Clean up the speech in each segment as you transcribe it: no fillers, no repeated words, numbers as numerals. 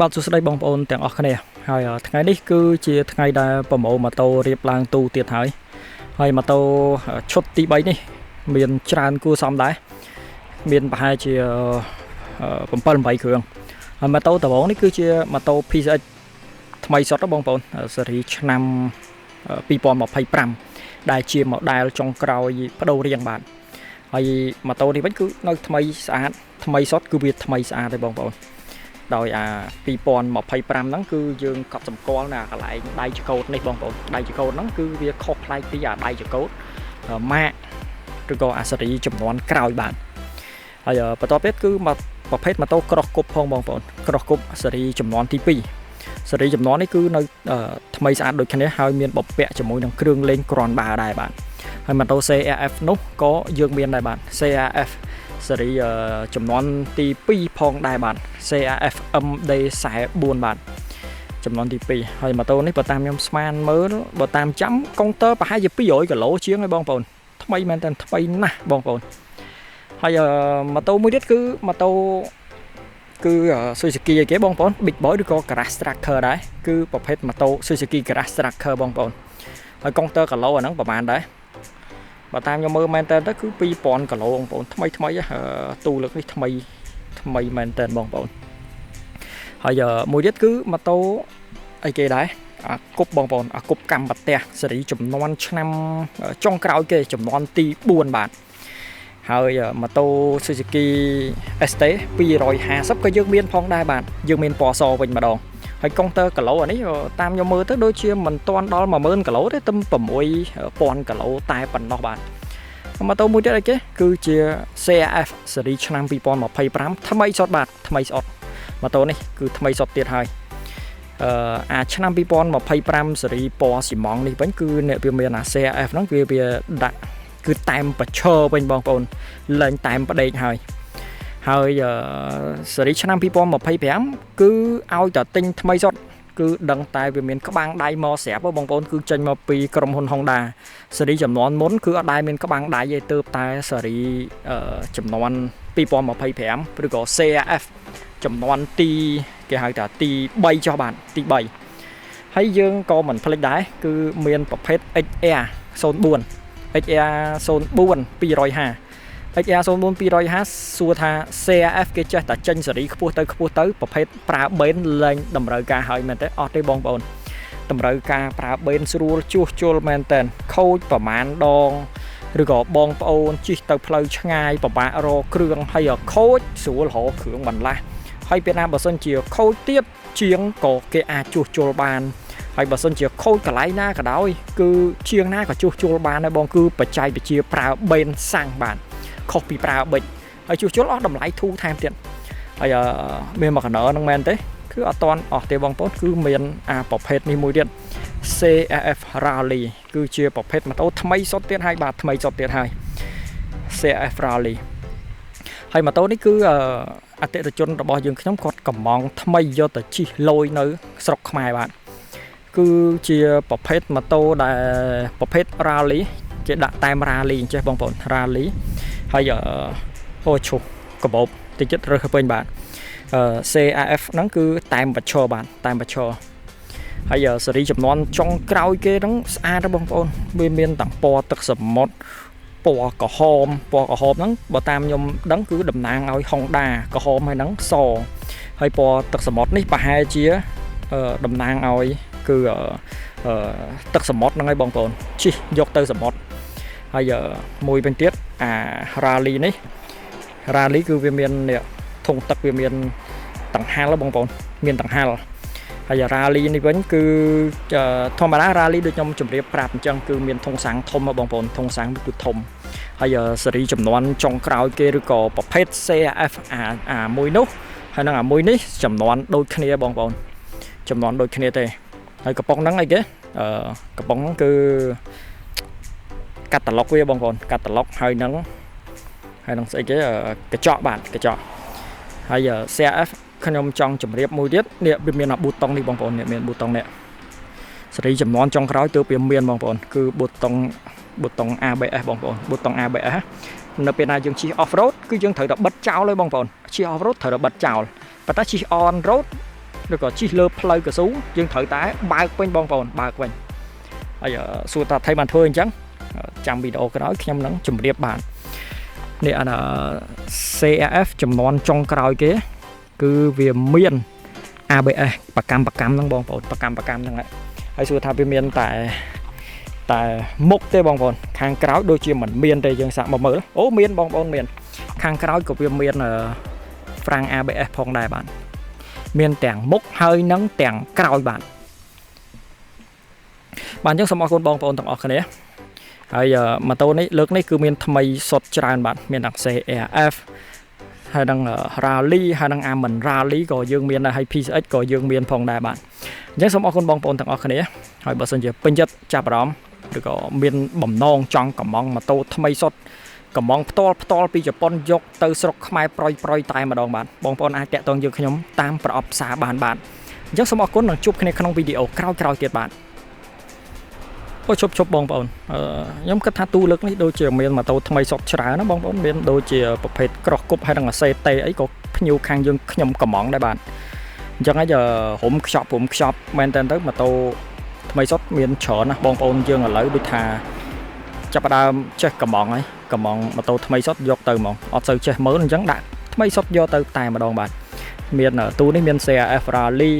បាទសួស្តីបងប្អូនទាំងអស់គ្នាហើយថ្ងៃនេះគឺជាថ្ងៃដែលប្រម៉ូម៉ូតូរៀបឡើងទូទៀតហើយម៉ូតូឈុតទី3នេះមានច្រើនគួរសមដែរមានប្រហែលជា7 8គ្រឿងហើយម៉ូតូដំបូងនេះគឺជាម៉ូតូ PCX ថ្មីសុទ្ធបងប្អូនស៊េរីឆ្នាំ2025ដែលជា model ចុងក្រោយបដូររៀងបាទហើយម៉ូតូនេះវិញគឺនៅថ្មីស្អាតថ្មីសុទ្ធគឺវាថ្មីស្អាតទេបងប្អូនដោយ2025ហ្នឹងគឺយើងកត់សម្គាល់នៅកន្លែងដៃចកោតនេះបងប្អូនដៃចកោតហ្នឹងគឺវាខុសប្លែកពីដៃចកោតម៉ាកឬក៏អាស៊េរីចំនួនក្រោយបាទហើយបន្ទាប់ទៀតគឺប្រភេទម៉ូតូក្រោះគប់ផងបងប្អូនក្រោះគប់ស៊េរីចំនួនទី2ស៊េរីចំនួននេះគឺនៅថ្មីស្អាតដូចគ្នាហើយមានបំពាក់ជាមួយនឹងគ្រឿងលេងគ្រាន់បើដែរបាទហើយម៉ូតូ CRF នោះក៏យើងមានដែរបាទ CRF ស៊េរីចំនួនទី2ផងដែរបាទ CRF MD44 បាទចំនួនទី2ហើយម៉ូតូនេះបើតាមខ្ញុំស្មានមើលបើតាមចាំកុងទ័រប្រហែលជា200គីឡូជាងហើយបងប្អូនថ្មីមែនតើថ្មីណាស់បងប្អូនហើយម៉ូតូមួយទៀតគឺម៉ូតូគឺ Suzuki អីគេបងប្អូន Big Boy ឬក៏ Garage Tracker ដែរគឺប្រភេទម៉ូតូ Suzuki Garage Tracker បងប្អូនហើយកុងទ័រគីឡូអាហ្នឹងប្រហែលដែរបើតាមខ្ញុំមើលមែនតើគឺ 2000 គីឡូបងប្អូនថ្មីទូលើកនេះថ្មីមែនតើបងប្អូនហើយមួយទៀតគឺម៉ូតូអីគេដែរអាគប់បងប្អូនអាគប់កម្មប្រទេសស៊េរីចំនួនឆ្នាំចុងក្រោយគេចំនួនទី4បាទហើយម៉ូតូ Suzuki ST 250ក៏យើងមានផងដែរបាទយើងមានពណ៌សវិញម្ដងហើយកុងទ័រគីឡូអានេះតាមខ្ញុំមើលទៅដូចជាមិនទាន់ដល់10000គីឡូទេតែ6000គីឡូតែប៉ុណ្ណោះបាទម៉ូតូមួយទៀតអីគេគឺជា CRF ស៊េរីឆ្នាំ2025ថ្មីសុទ្ធបាទថ្មីសុទ្ធម៉ូតូនេះគឺថ្មីសុទ្ធទៀតហើយឆ្នាំ2025ស៊េរីពណ៌ស៊ីម៉ង់នេះវិញគឺអ្នកវាមានអា CRF ហ្នឹងវាដាក់គឺតែមប្រឈរវិញបងប្អូនលែងតែមផ្ដេកហើយស៊េរីឆ្នាំ2025គឺឲ្យតែទិញថ្មីសុទ្ធគឺដឹងតែវាមានក្បាំងដៃមកស្រាប់បងប្អូនគឺចេញមកពីក្រុមហ៊ុន Honda ស៊េរីចំនួនមុនគឺអត់ដែលមានក្បាំងដៃទេទើបតែស៊េរីចំនួន2025ឬក៏ CRF ចំនួនទីគេហៅថាទី3ចុះបាទទី3ហើយយើងក៏មិនភ្លេចដែរគឺមានប្រភេទ XR 04 XR 04 250 XR 04 250សួរថា CRF គេចេះតែចេញស៊េរីខ្ពស់ទៅប្រភេទប្រើបេនលែងតម្រូវការហើយមែនទេអត់ទេបងប្អូនតម្រូវការប្រើបេនស្រួលជួសជុលមែនតើខូចប្រមាណដងឬក៏បងប្អូនជិះទៅផ្លូវឆ្ងាយពិបាករកគ្រឿងហើយខូចស្រួលរកគ្រឿងបន្លាស់ហើយពេលណាបើសិនជាខូចទៀតជាងក៏គេអាចជួសជុលបានហើយបើសិនជាខូចកន្លែងណាក៏ដោយគឺជាងណាក៏ជួសជុលបានដែរបងគឺបច្ចេកវិទ្យាប្រើបេនសាំងបានខុសពីប្រើប៊ិចហើយជួសជុលអស់តម្លៃធូរថែមទៀតហើយមានមកកណ្ដោហ្នឹងមែនទេគឺអត់តាន់អស់ទេបងប្អូនគឺមានប្រភេទនេះមួយទៀត CRF Rally គឺជាប្រភេទម៉ូតូថ្មីសុទ្ធទៀតហើយបាទថ្មីសុទ្ធទៀតហើយ CRF Rally ហើយម៉ូតូនេះគឺអតិថិជនរបស់យើងខ្ញុំគាត់កំងថ្មីយកទៅជិះលយនៅស្រុកខ្មែរបាទគឺជាប្រភេទម៉ូតូដែលប្រភេទ Rally គេដាក់តែម Rally អញ្ចេះបងប្អូន Rally ហើយឈុះកាបូបតិចរើសពេញបាទCRF ហ្នឹងគឺតែមបច្ឆោបាទតែមបច្ឆោហើយស៊េរីចំនួនចុងក្រោយគេហ្នឹងស្អាតបងប្អូនវាមានទាំងពណ៌ទឹកសមុទ្រពណ៌ក្រហមហ្នឹងបើតាមខ្ញុំដឹងគឺតំណាងឲ្យ Honda ក្រហមហើយហ្នឹងសហើយពណ៌ទឹកសមុទ្រនេះប្រហែលជាតំណាងឲ្យគឺទឹកសមុទ្រហ្នឹងហើយបងប្អូនជិះយកទៅសមុទ្រហើយមួយវិញទៀតRally នេះ Rally គឺវាមានធុងទឹកវាមានដង្ហាលបងប្អូនមានដង្ហាលហើយ Rally នេះវិញគឺធម្មតា Rally ដូចខ្ញុំជម្រាបប្រាប់អញ្ចឹងគឺមានធុងសាំងធំបងប្អូនធុងសាំងគឺធំហើយស៊េរីចំនួនចុងក្រោយគេឬក៏ប្រភេទ CRF មួយនោះហើយនឹងមួយនេះចំនួនដូចគ្នាបងប្អូនចំនួនដូចគ្នាទេហើយកំប៉ុងហ្នឹងអីគេកំប៉ុងហ្នឹងគឺកាតាឡុកវាបងប្អូនកាតាឡុកហើយនឹងស្អីគេកញ្ចក់បាទកញ្ចក់ហើយ CRF ខ្ញុំចង់ជម្រាបមួយទៀតនេះវាមានប៊ូតុងនេះបងប្អូននេះមានប៊ូតុងនេះស៊េរីចំនួនចុងក្រោយទើបវាមានបងប្អូនគឺប៊ូតុង ABS បងប្អូនប៊ូតុង ABS នៅពេលណាយើងជិះ off road គឺយើងត្រូវតែបិទចោលហើយបងប្អូនជិះ off road ត្រូវតែបិទចោលប៉ុន្តែជិះ on road rồi có chi lơ play cái xuống dương thử tá bao quanh bong bồn bao quanh bây giờ xua ta thấy bàn thôi chẳng trong video cái đó nhằm nắng chùm điệp bạn nè là CAF chùm non trong cào kế cứ về miền ABE bạc cam năng bong bồn bạc cam năng lại hay xua ta về miền tại mốc tê bong bồn khang cáo đôi chia mình miền đây dương sạm mở ố miền bong bồn miền khang cáo của về miền là Frank ABS ផងដែរបាទមានទាំងមុខហើយនឹងទាំងក្រោយបាទបាទអញ្ចឹងសូមអរគុណបងប្អូនទាំងអស់គ្នាហើយម៉ូតូនេះលើកនេះគឺមានថ្មីសុទ្ធច្រើនបាទមានទាំង CRF ហើយនឹង Rally ហើយនឹង Amen Rally ក៏យើងមានដែរហើយ PCX ក៏យើងមានផងដែរបាទអញ្ចឹងសូមអរគុណបងប្អូនទាំងអស់គ្នាហើយបើសិនជាពេញចិត្តចាប់អារម្មណ៍ឬក៏មានបំណងចង់កំងម៉ូតូថ្មីសុទ្ធកំងផ្ទាល់ពីជប៉ុនយកទៅស្រុកខ្មែរប្រយតែម្ដងបាទបងប្អូនអាចតាក់ទងយើងខ្ញុំតាមប្រអប់ផ្សារបានបាទអញ្ចឹងសូមអរគុណនិងជួបគ្នាក្នុងវីដេអូក្រោយៗទៀតបាទអូជប់បងប្អូនខ្ញុំគិតថាទូលើកនេះដូចជាមានម៉ូតូថ្មីសុទ្ធច្រើនណាបងប្អូនមានដូចជាប្រភេទក្រោះគប់ហើយនិងអាសេតេអីក៏ភ្ញៀវខាងយើងខ្ញុំកំងដែរបាទអញ្ចឹងហើយរុំខ្ចប់មែនតើទៅម៉ូតូថ្មីសុទ្ធមានច្រើនណាបងប្អូនយើងឥឡូវដូចថាចាប់ផ្ដើមចេះកំងហើយកំងម៉ូតូថ្មីសុទ្ធយកទៅហ្មងអត់សូវចេះមើលអញ្ចឹងដាក់ថ្មីសុទ្ធយកទៅតែម្ដងបាទមានទូនេះមាន CRF Rally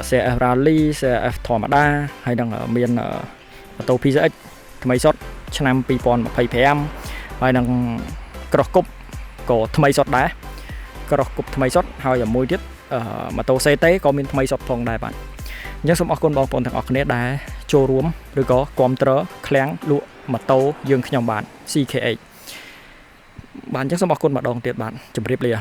CRF Rally CRF ធម្មតាហើយនឹងមានម៉ូតូ PCX ថ្មីសុទ្ធឆ្នាំ2025ហើយនឹងក្រោះគប់ក៏ថ្មីសុទ្ធដែរក្រោះគប់ថ្មីសុទ្ធហើយមួយទៀតម៉ូតូ CT ក៏មានថ្មីសុទ្ធផងដែរបាទអញ្ចឹងសូមអរគុណបងប្អូនទាំងអស់គ្នាដែលចូលរួមឬក៏គាំទ្រឃ្លាំងលក់ម៉ូតូយើងខ្ញុំបាទ CKH បាទអញ្ចឹងសូមអរគុណម្ដងទៀតបាទជម្រាបលា